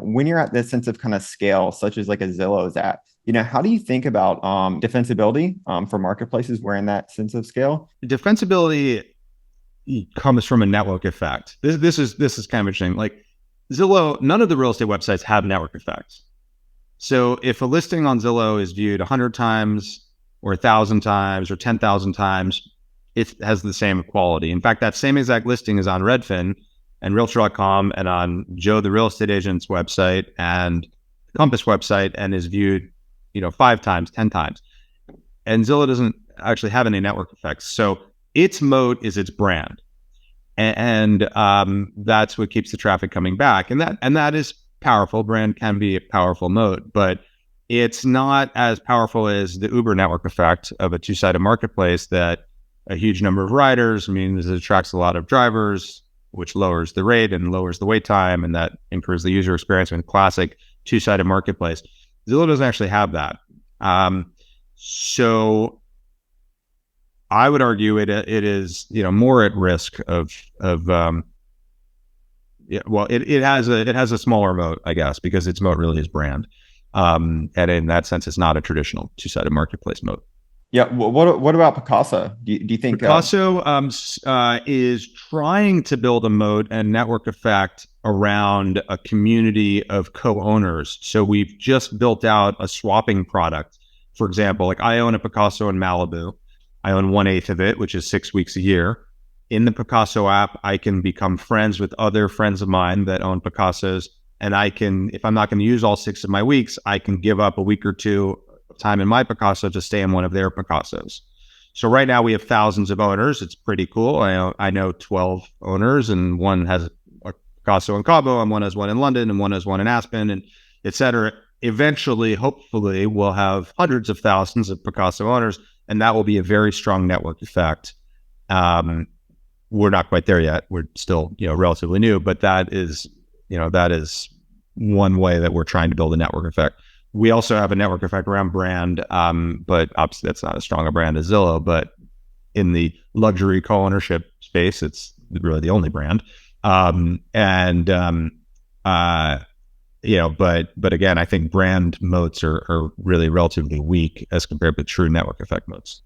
When you're at this sense of kind of scale, such as like a Zillow's at, how do you think about defensibility for marketplaces where in that sense of scale? Defensibility comes from a network effect. This is kind of interesting. Like Zillow, none of the real estate websites have network effects. So if a listing on Zillow is viewed 100 times or 1,000 times or 10,000 times, it has the same quality. In fact, that same exact listing is on Redfin and Realtor.com and on Joe the real estate agent's website and Compass website and is viewed, 5 times, 10 times. And Zillow doesn't actually have any network effects. So its moat is its brand. And that's what keeps the traffic coming back. And that is powerful. Brand can be a powerful moat, but it's not as powerful as the Uber network effect of a two-sided marketplace that a huge number of riders means it attracts a lot of drivers, which lowers the rate and lowers the wait time, and that improves the user experience in classic two-sided marketplace. Zillow doesn't actually have that. So I would argue it is more at risk of it has a smaller moat, I guess, because its moat really is brand. And in that sense, it's not a traditional two-sided marketplace moat. Yeah. What about Pacaso? Do you think Pacaso is trying to build a moat and network effect around a community of co-owners. So we've just built out a swapping product. For example, like I own a Pacaso in Malibu. I own 1/8 of it, which is 6 weeks a year. In the Pacaso app, I can become friends with other friends of mine that own Pacasos. And I can, if I'm not going to use all 6 of my weeks, I can give up a week or two of time in my Pacaso to stay in one of their Pacasos. So right now we have thousands of owners. It's pretty cool. I know 12 owners, and one has a Pacaso in Cabo, and one has one in London, and one has one in Aspen, and et cetera. Eventually, hopefully, we'll have hundreds of thousands of Pacaso owners, and that will be a very strong network effect. We're not quite there yet. We're still, relatively new, but that is one way that we're trying to build a network effect. We also have a network effect around brand, but obviously that's not as strong a brand as Zillow, but in the luxury co-ownership space, it's really the only brand. But again, I think brand moats are really relatively weak as compared to true network effect moats.